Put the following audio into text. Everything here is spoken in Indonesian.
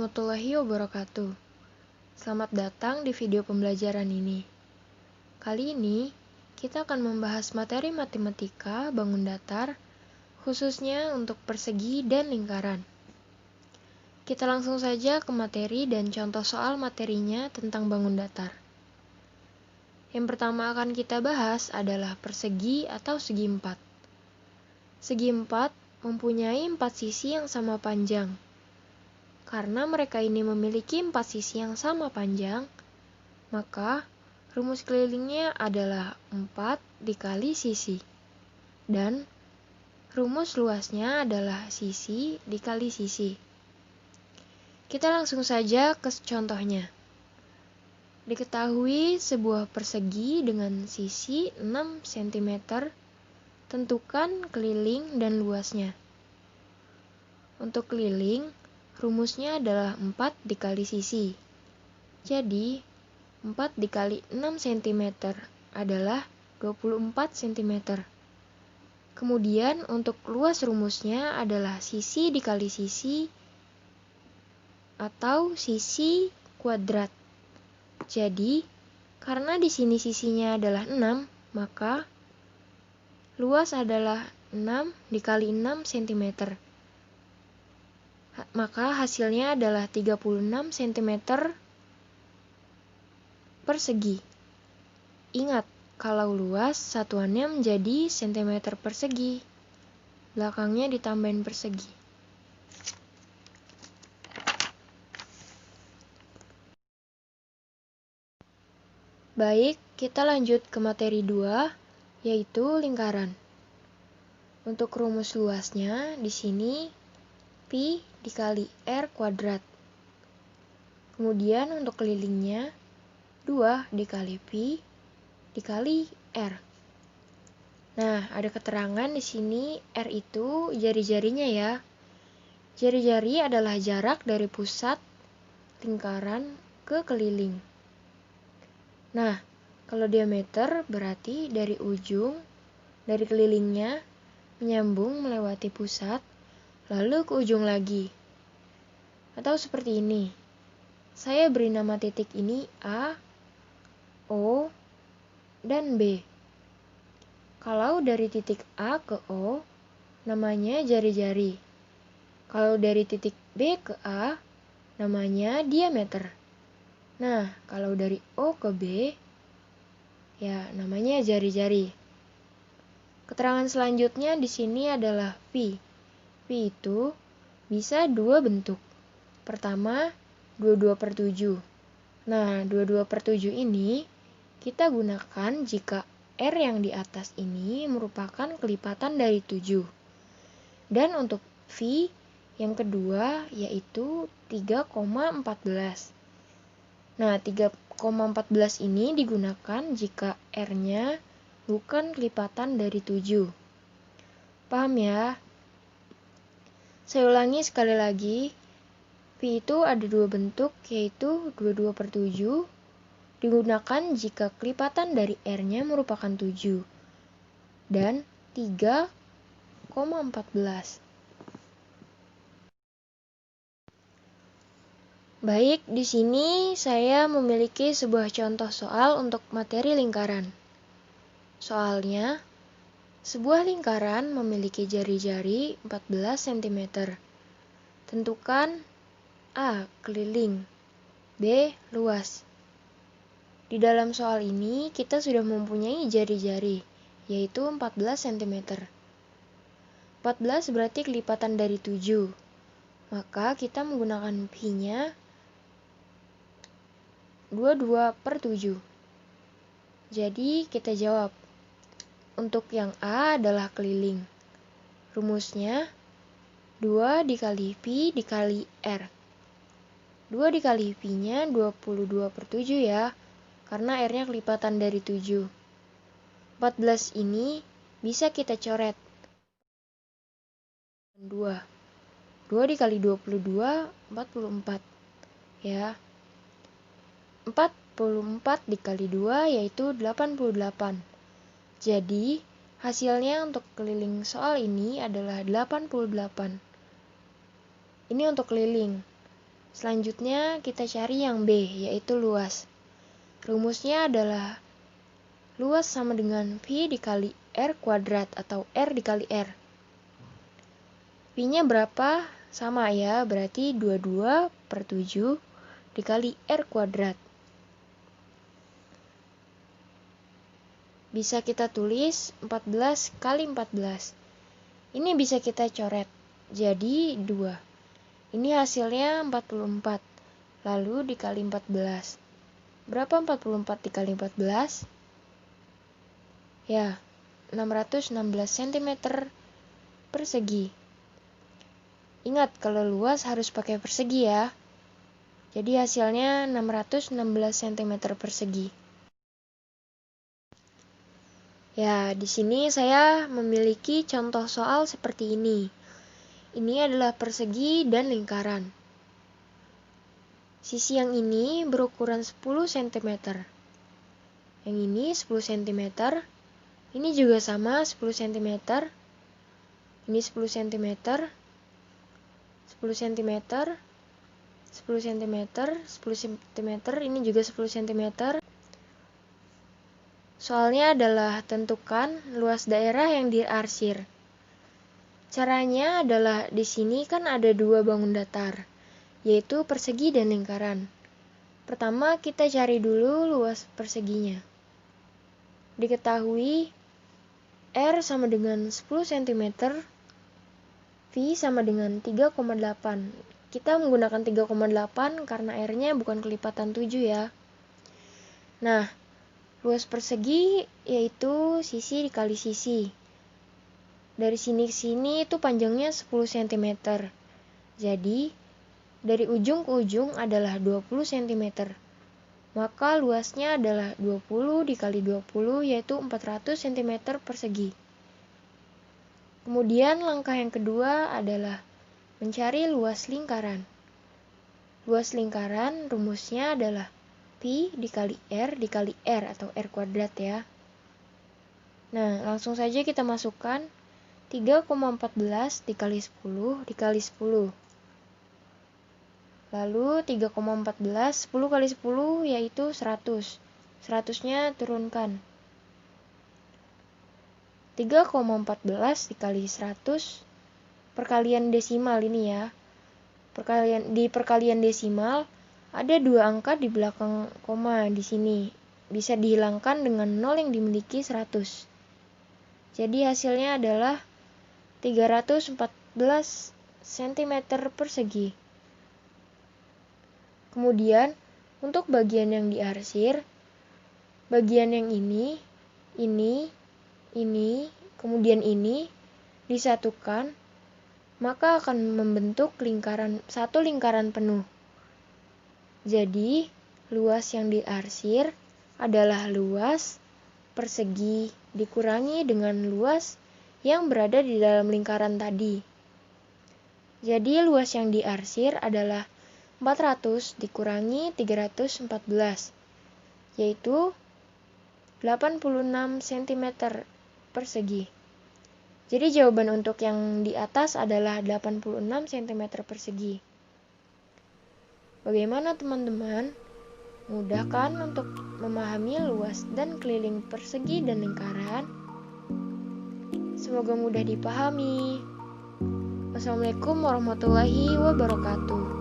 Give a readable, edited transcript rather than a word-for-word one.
warahmatullahi wabarakatuh. Selamat datang di video pembelajaran ini. Kali ini, kita akan membahas materi matematika bangun datar, khususnya untuk persegi dan lingkaran. Kita langsung saja ke materi dan contoh soal materinya tentang bangun datar. Yang pertama akan kita bahas adalah persegi atau segi empat. Segi empat mempunyai 4 sisi yang sama panjang. Karena mereka ini memiliki 4 sisi yang sama panjang, maka rumus kelilingnya adalah 4 dikali sisi. Dan rumus luasnya adalah sisi dikali sisi. Kita langsung saja ke contohnya. Diketahui sebuah persegi dengan sisi 6 cm, tentukan keliling dan luasnya. Untuk keliling, rumusnya adalah 4 dikali sisi. Jadi, 4 dikali 6 cm adalah 24 cm. Kemudian, untuk luas rumusnya adalah sisi dikali sisi atau sisi kuadrat. Jadi, karena di sini sisinya adalah 6, maka luas adalah 6 dikali 6 cm. Maka hasilnya adalah 36 cm persegi. Ingat, kalau luas satuannya menjadi cm persegi. Belakangnya ditambahin persegi. Baik, kita lanjut ke materi 2, yaitu lingkaran. Untuk rumus luasnya di sini pi dikali r kuadrat. Kemudian untuk kelilingnya 2 dikali pi dikali r. Nah, ada keterangan di sini r itu jari-jarinya ya. Jari-jari adalah jarak dari pusat lingkaran ke keliling. Nah, kalau diameter berarti dari ujung dari kelilingnya menyambung melewati pusat lalu ke ujung lagi. Atau seperti ini. Saya beri nama titik ini A, O, dan B. Kalau dari titik A ke O, namanya jari-jari. Kalau dari titik B ke A, namanya diameter. Nah, kalau dari O ke B, ya namanya jari-jari. Keterangan selanjutnya di sini adalah pi. Pi itu bisa 2 bentuk. Pertama, 22/7. Nah, 22/7 ini kita gunakan jika R yang di atas ini merupakan kelipatan dari 7. Dan untuk V yang kedua yaitu 3,14. Nah, 3,14 ini digunakan jika R-nya bukan kelipatan dari 7. Paham ya? Saya ulangi sekali lagi, pi itu ada 2 bentuk, yaitu 22/7, digunakan jika kelipatan dari R-nya merupakan 7, dan 3,14. Baik, di sini saya memiliki sebuah contoh soal untuk materi lingkaran. Soalnya, sebuah lingkaran memiliki jari-jari 14 cm. Tentukan A. Keliling, B. Luas. Di dalam soal ini, kita sudah mempunyai jari-jari, yaitu 14 cm. 14 berarti kelipatan dari 7. Maka kita menggunakan pi-nya 22/7. Jadi, kita jawab. Untuk yang A adalah keliling. Rumusnya 2 dikali pi dikali R. 2 dikali pi-nya 22/7 ya, karena R-nya kelipatan dari 7. 14 ini bisa kita coret. 2. 2 dikali 22, 44. Ya. 44 dikali 2 yaitu 88. Jadi, hasilnya untuk keliling soal ini adalah 88. Ini untuk keliling. Selanjutnya kita cari yang B, yaitu luas. Rumusnya adalah luas sama dengan Pi dikali R kuadrat atau R dikali R. Pi-nya berapa? Sama ya, berarti 22/7 dikali R kuadrat. Bisa kita tulis 14 kali 14. Ini bisa kita coret, jadi 2. Ini hasilnya 44, lalu dikali 14. Berapa 44 dikali 14? Ya, 616 cm persegi. Ingat, kalau luas harus pakai persegi ya. Jadi hasilnya 616 cm persegi. Ya, di sini saya memiliki contoh soal seperti ini. Ini adalah persegi dan lingkaran. Sisi yang ini berukuran 10 cm. Yang ini 10 cm. Ini juga sama 10 cm. Ini 10 cm. 10 cm. 10 cm. 10 cm. Ini juga 10 cm. Soalnya adalah tentukan luas daerah yang diarsir. Caranya adalah di sini kan ada 2 bangun datar, yaitu persegi dan lingkaran. Pertama kita cari dulu luas perseginya. Diketahui R sama dengan 10 cm, V sama dengan 3,8. Kita menggunakan 3,8 karena R-nya bukan kelipatan 7 ya. Nah, luas persegi yaitu sisi dikali sisi. Dari sini ke sini itu panjangnya 10 cm. Jadi, dari ujung ke ujung adalah 20 cm. Maka luasnya adalah 20 dikali 20 yaitu 400 cm persegi. Kemudian langkah yang kedua adalah mencari luas lingkaran. Luas lingkaran rumusnya adalah Pi dikali R dikali R atau R kuadrat ya. Nah, langsung saja kita masukkan 3,14 dikali 10 dikali 10. Lalu 3,14, 10 kali 10 yaitu 100. 100-nya turunkan. 3,14 dikali 100, perkalian desimal ini ya. Di perkalian desimal, ada 2 angka di belakang koma di sini. Bisa dihilangkan dengan 0 yang dimiliki 100. Jadi hasilnya adalah 314 cm persegi. Kemudian, untuk bagian yang diarsir, bagian yang ini, kemudian ini disatukan, maka akan membentuk satu lingkaran penuh. Jadi, luas yang diarsir adalah luas persegi dikurangi dengan luas yang berada di dalam lingkaran tadi. Jadi luas yang diarsir adalah 400 dikurangi 314, yaitu 86 cm persegi. Jadi jawaban untuk yang di atas adalah 86 cm persegi. Bagaimana teman-teman? Mudah kan untuk memahami luas dan keliling persegi dan lingkaran? Semoga mudah dipahami. Wassalamualaikum warahmatullahi wabarakatuh.